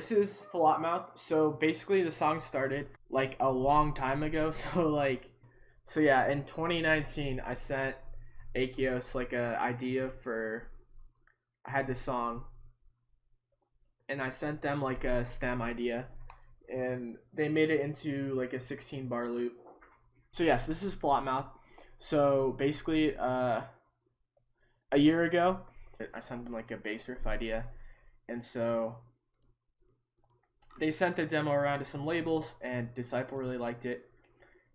this is Fallout Mouth. So basically, the song started like a long time ago. So yeah, in 2019, I sent Akeos like a idea for. I had this song, and I sent them like a stem idea, and they made it into like a 16 bar loop. So yes, this is Fallout Mouth. So basically, a year ago, I sent them like a bass riff idea, and so they sent the demo around to some labels, and Disciple really liked it,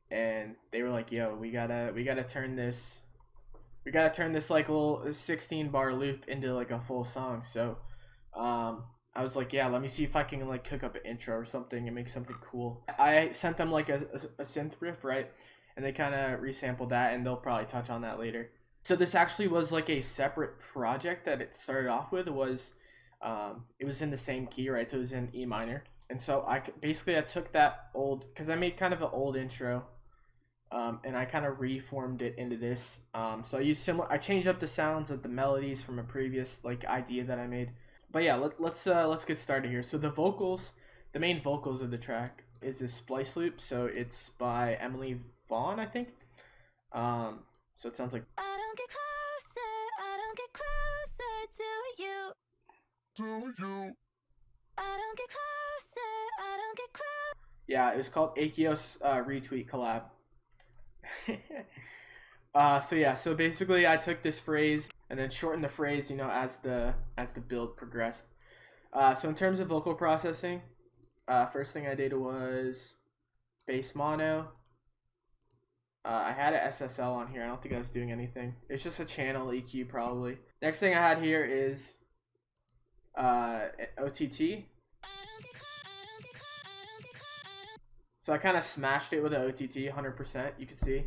and they were like, "Yo, we gotta turn this, like little 16 bar loop into like a full song." So, I was like, "Yeah, let me see if I can like cook up an intro or something and make something cool." I sent them like a synth riff, right, and they kind of resampled that, and they'll probably touch on that later. So this actually was like a separate project that it started off with. It was in the same key, right? So it was in E minor, and so I took that old, because I made kind of an old intro, and I kind of reformed it into this. So I used similar. I changed up the sounds of the melodies from a previous like idea that I made. But yeah, let's get started here. So the main vocals of the track is this splice loop. So it's by Emily Vaughn, I think. So it sounds like. I don't get closer to you. I don't get closer. Yeah, it was called Akeos retweet collab. So yeah, so basically I took this phrase and then shortened the phrase, as the build progressed. So in terms of vocal processing, first thing I did was bass mono. I had an SSL on here. I don't think I was doing anything. It's just a channel EQ probably. Next thing I had here is OTT. So I kind of smashed it with an OTT 100%. You can see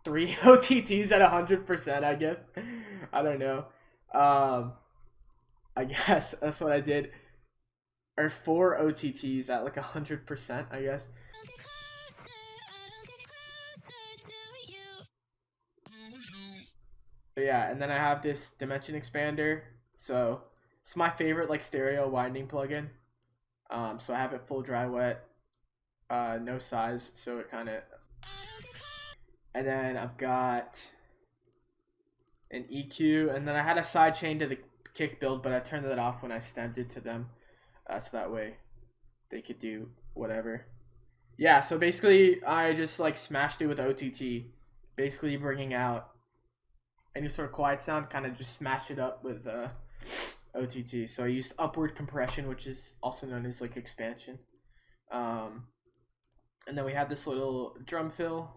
3 OTTs at 100%, I guess. I don't know. I guess that's what I did. Or 4 OTTs at like 100%, I guess. So yeah, and then I have this dimension expander. So it's my favorite like stereo winding plugin. So I have it full dry wet, no size, so it kind of. And then I've got an EQ, and then I had a side chain to the kick build, but I turned that off when I stemmed it to them, so that way they could do whatever. Yeah, so basically I just like smashed it with OTT, basically bringing out any sort of quiet sound, kind of just smash it up with OTT. So I used upward compression, which is also known as like expansion. And then we had this little drum fill,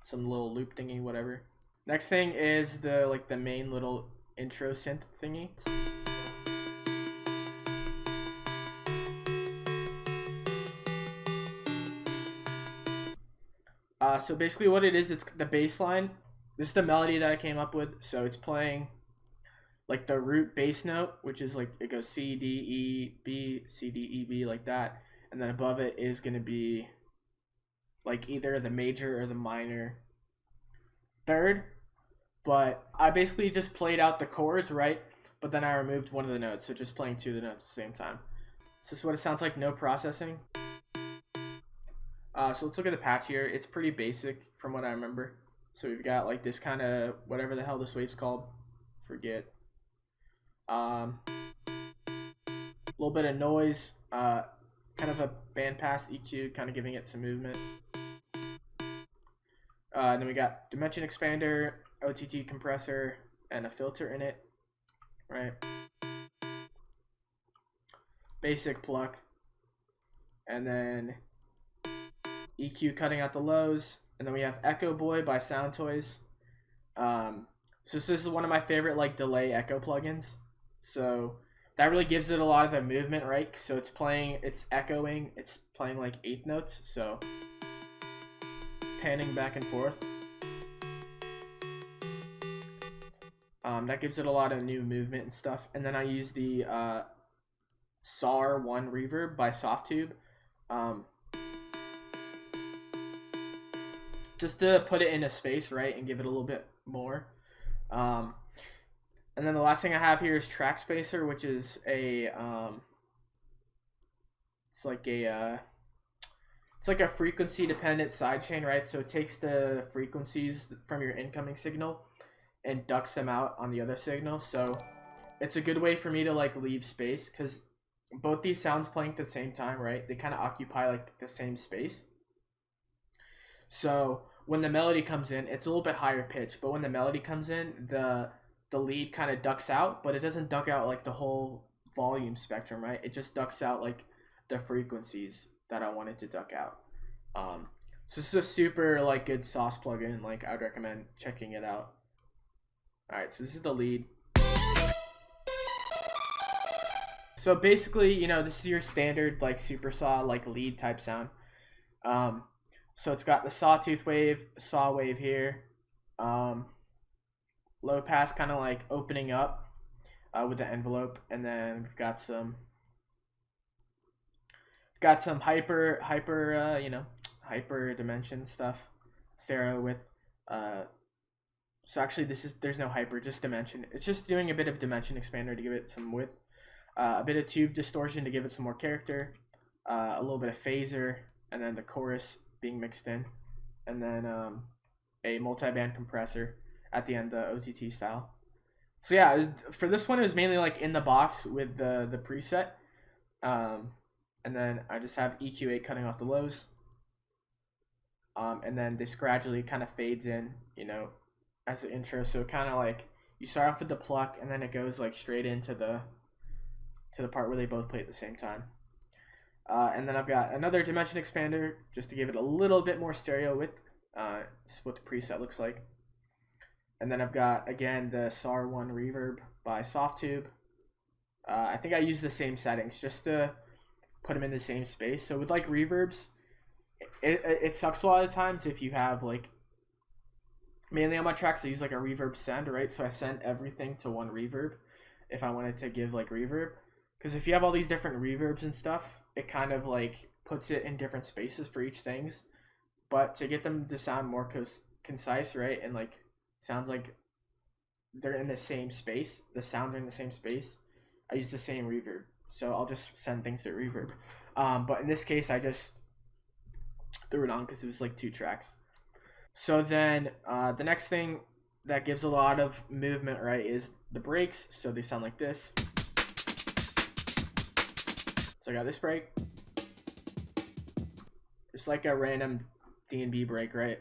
some little loop thingy, whatever. Next thing is the main little intro synth thingy. So basically what it is, it's the bass line. This is the melody that I came up with. So it's playing like the root bass note, which is like, it goes C, D, E, B, C, D, E, B, like that. And then above it is going to be like either the major or the minor third. But I basically just played out the chords, right? But then I removed one of the notes, so just playing 2 of the notes at the same time. So this is what it sounds like, no processing. So let's look at the patch here. It's pretty basic from what I remember. So we've got like this kind of, whatever the hell this wave's called, forget. A little bit of noise, kind of a bandpass EQ, kind of giving it some movement. And then we got dimension expander, OTT compressor, and a filter in it, right? Basic pluck, and then EQ cutting out the lows, and then we have Echo Boy by Sound Toys. So this is one of my favorite like delay echo plugins. So that really gives it a lot of the movement, right? So it's echoing, it's playing like eighth notes, so panning back and forth. That gives it a lot of new movement and stuff. And then I use the SAR1 reverb by Softtube. Just to put it in a space, right, and give it a little bit more. And then the last thing I have here is track spacer, which is a it's like a frequency dependent sidechain, right? So it takes the frequencies from your incoming signal and ducks them out on the other signal. So it's a good way for me to like leave space, because both these sounds playing at the same time, right? They kind of occupy like the same space. So when the melody comes in, it's a little bit higher pitch, but when the melody comes in, the lead kind of ducks out, but it doesn't duck out like the whole volume spectrum, right? It just ducks out like the frequencies that I wanted to duck out. So this is a super like good sauce plugin. Like I'd recommend checking it out. All right, so this is the lead. So basically, you know, this is your standard like super saw like lead type sound. So it's got the sawtooth wave, saw wave here, low pass kind of like opening up with the envelope, and then we've got some hyper hyper dimension stuff, stereo with so actually there's no hyper, just dimension. It's just doing a bit of dimension expander to give it some width, a bit of tube distortion to give it some more character, a little bit of phaser, and then the chorus being mixed in, and then a multi-band compressor at the end, the OTT style. So yeah, for this one it was mainly like in the box with the preset, and then I just have EQ8 cutting off the lows, and then this gradually kind of fades in, you know, as the intro. So kind of like you start off with the pluck, and then it goes like straight into the part where they both play at the same time. And then I've got another dimension expander just to give it a little bit more stereo width. This is what the preset looks like. And then I've got, again, the SAR1 reverb by Softtube. I think I use the same settings just to put them in the same space. So with like reverbs, it sucks a lot of times if you have like, mainly on my tracks I use like a reverb send, right? So I send everything to one reverb if I wanted to give like reverb. Because if you have all these different reverbs and stuff, it kind of like puts it in different spaces for each things. But to get them to sound more concise, right, and like sounds like they're in the same space, the sounds are in the same space, I use the same reverb. So I'll just send things to reverb. But in this case, I just threw it on because it was like 2 tracks. So then the next thing that gives a lot of movement, right, is the breaks. So they sound like this. So I got this break. It's like a random D&B break, right?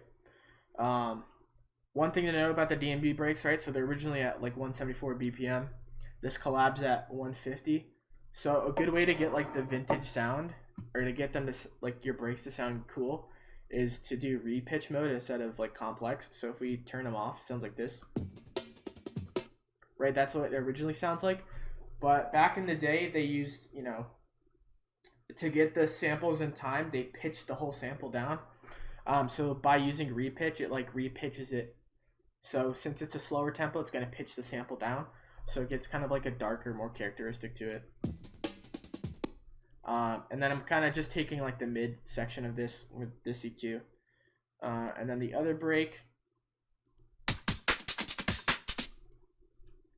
One thing to note about the D&B breaks, right? So they're originally at like 174 BPM. This collabs at 150. So a good way to get like the vintage sound, or to get them to like your breaks to sound cool, is to do repitch mode instead of like complex. So if we turn them off, it sounds like this. Right, that's what it originally sounds like. But back in the day, they used, you know, to get the samples in time, they pitched the whole sample down. So by using repitch, it like repitches it. So since it's a slower tempo, it's going to pitch the sample down. So it gets kind of like a darker, more characteristic to it. And then I'm kind of just taking like the mid section of this with this EQ. And then the other break,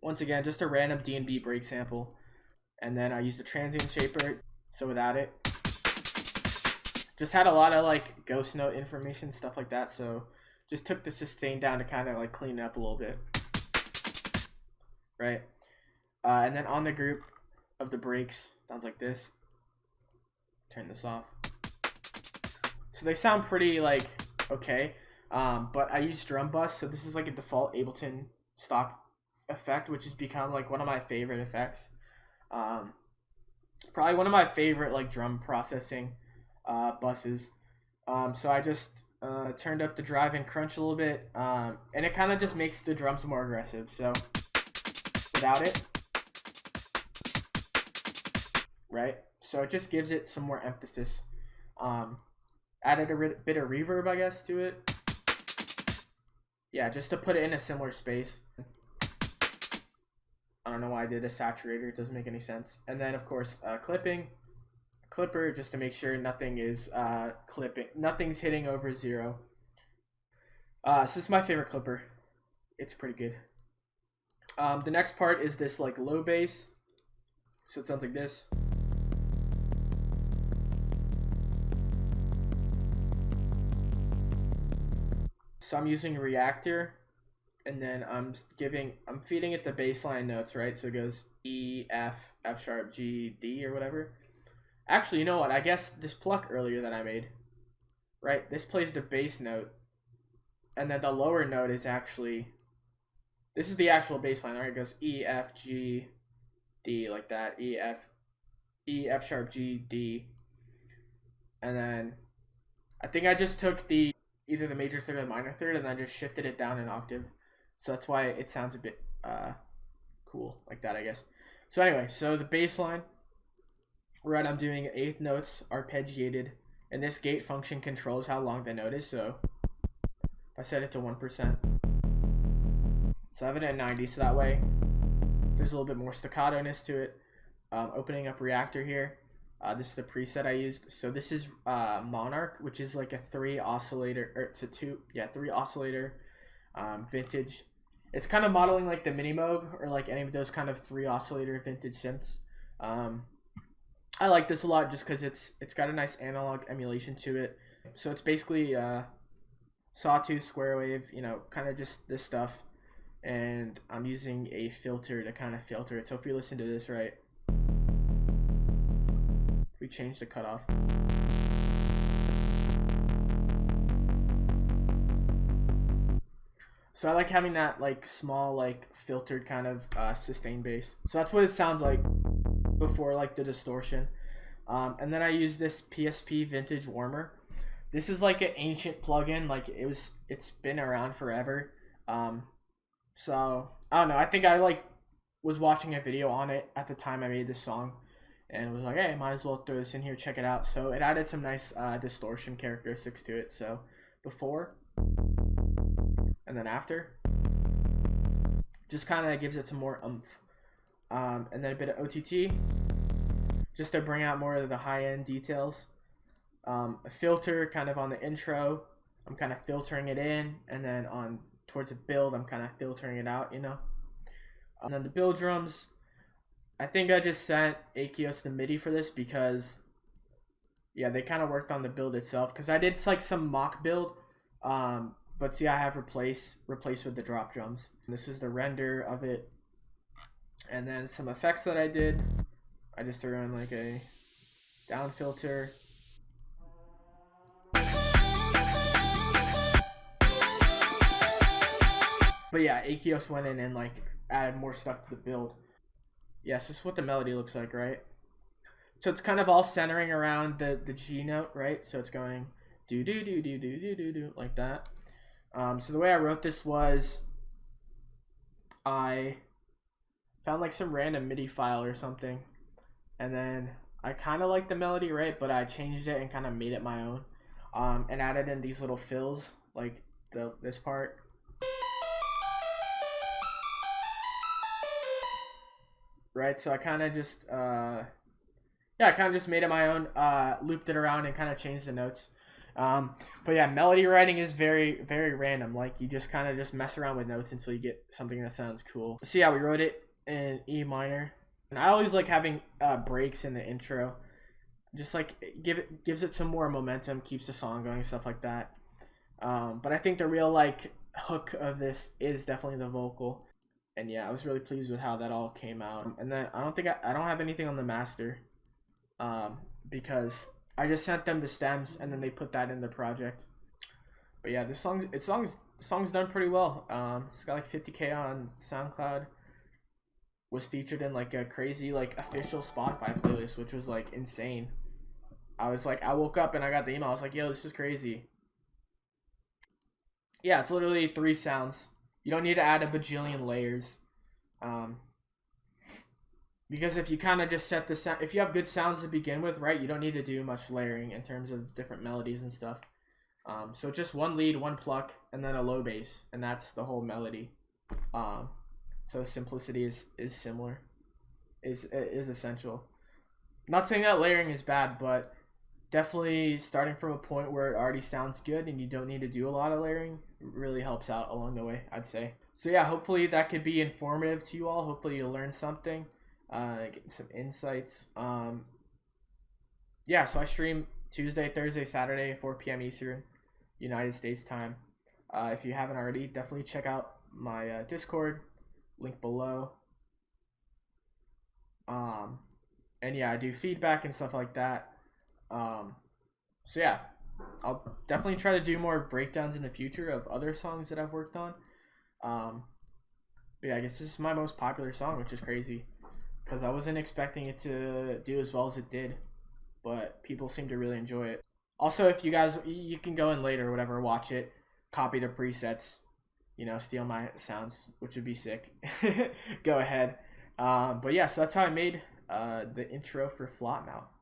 once again, just a random D&B break sample. And then I use the transient shaper. So without it, just had a lot of like ghost note information, stuff like that. So just took the sustain down to kind of like clean it up a little bit, right? And then on the group of the breaks, sounds like this. Turn this off. So they sound pretty like okay, but I use drum bus, so this is like a default Ableton stock effect, which has become like one of my favorite effects. Probably one of my favorite like drum processing buses. So I just turned up the drive and crunch a little bit, and it kind of just makes the drums more aggressive. So without it, right? So it just gives it some more emphasis. Added a bit of reverb, I guess, to it. Yeah, just to put it in a similar space. I don't know why I did a saturator. It doesn't make any sense. And then, of course, clipper, just to make sure nothing is nothing's hitting over 0. So this is my favorite clipper. It's pretty good. The next part is this like low bass, so it sounds like this. So I'm using a reactor, and then I'm feeding it the bass line notes, right? So it goes E, F, F sharp, G, D, or whatever. Actually, you know what? I guess this pluck earlier that I made, right? This plays the bass note, and then the lower note is actually, this is the actual bass line, right? It goes E, F, G, D, like that. E, F sharp, G, D. And then I think I just took either the major third or the minor third, and then I just shifted it down an octave. So that's why it sounds a bit cool like that, I guess. So anyway, so the bass line, right, I'm doing eighth notes arpeggiated, and this gate function controls how long the note is. So I set it to 1%. So I have it at 90, so that way there's a little bit more staccato-ness to it. Opening up reactor here. This is the preset I used. So this is Monarch, which is like a 3 oscillator vintage. It's kind of modeling like the Mini Moog or like any of those kind of 3 oscillator vintage synths. I like this a lot just because it's got a nice analog emulation to it. So it's basically sawtooth, square wave, you know, kind of just this stuff. And I'm using a filter to kind of filter it. So if you listen to this, right, if we change the cutoff, so I like having that like small like filtered kind of sustained bass. So that's what it sounds like before like the distortion. And then I use this PSP vintage warmer. This is like an ancient plugin, like it's been around forever. So I don't know, I think I like was watching a video on it at the time I made this song, and was like, hey, might as well throw this in here, check it out. So it added some nice distortion characteristics to it. So before and then after, just kind of gives it some more oomph. And then a bit of OTT, just to bring out more of the high-end details. A filter kind of on the intro, I'm kind of filtering it in, and then on towards the build, I'm kind of filtering it out, you know. And then the build drums, I think I just sent Akeos the MIDI for this because, yeah, they kind of worked on the build itself. Because I did like some mock build, but see, I have replaced with the drop drums. This is the render of it, and then some effects that I did. I just threw in like a down filter. But yeah, Akeos went in and like added more stuff to the build. Yes, this is what the melody looks like, right? So it's kind of all centering around the G note, right? So it's going do do do do do do do do like that. So the way I wrote this was I found like some random MIDI file or something, and then I kind of like the melody, right? But I changed it and kind of made it my own, and added in these little fills like this part. Right, so I kind of just I kind of just made it my own, looped it around and kind of changed the notes. But yeah, melody writing is very, very random. Like, you just kind of just mess around with notes until you get something that sounds cool. So yeah, we wrote it in E minor, and I always like having breaks in the intro. Just like gives it some more momentum, keeps the song going, stuff like that. But I think the real like hook of this is definitely the vocal. And yeah, I was really pleased with how that all came out. And then I don't have anything on the master, because I just sent them the stems and then they put that in the project. But yeah, this song's done pretty well. It's got like 50K on SoundCloud. Was featured in like a crazy like official Spotify playlist, which was like insane. I woke up and I got the email. I was like, yo, this is crazy. Yeah, it's literally 3 sounds. You don't need to add a bajillion layers, because if you kind of just set the sound, if you have good sounds to begin with, right, you don't need to do much layering in terms of different melodies and stuff. So just one lead, one pluck, and then a low bass, and that's the whole melody. So simplicity is essential. Not saying that layering is bad, but definitely starting from a point where it already sounds good and you don't need to do a lot of layering really helps out along the way, I'd say. So yeah, hopefully that could be informative to you all. Hopefully you'll learn something, get some insights. Yeah, so I stream Tuesday, Thursday, Saturday, 4 p.m. Eastern, United States time. If you haven't already, definitely check out my Discord, link below. Um, and yeah, I do feedback and stuff like that. So yeah, I'll definitely try to do more breakdowns in the future of other songs that I've worked on. Um, but yeah, I guess this is my most popular song, which is crazy because I wasn't expecting it to do as well as it did, but people seem to really enjoy it. Also, if you guys, you can go in later or whatever, watch it, copy the presets, steal my sounds, which would be sick. Go ahead. But yeah, so that's how I made the intro for Flop Mouth.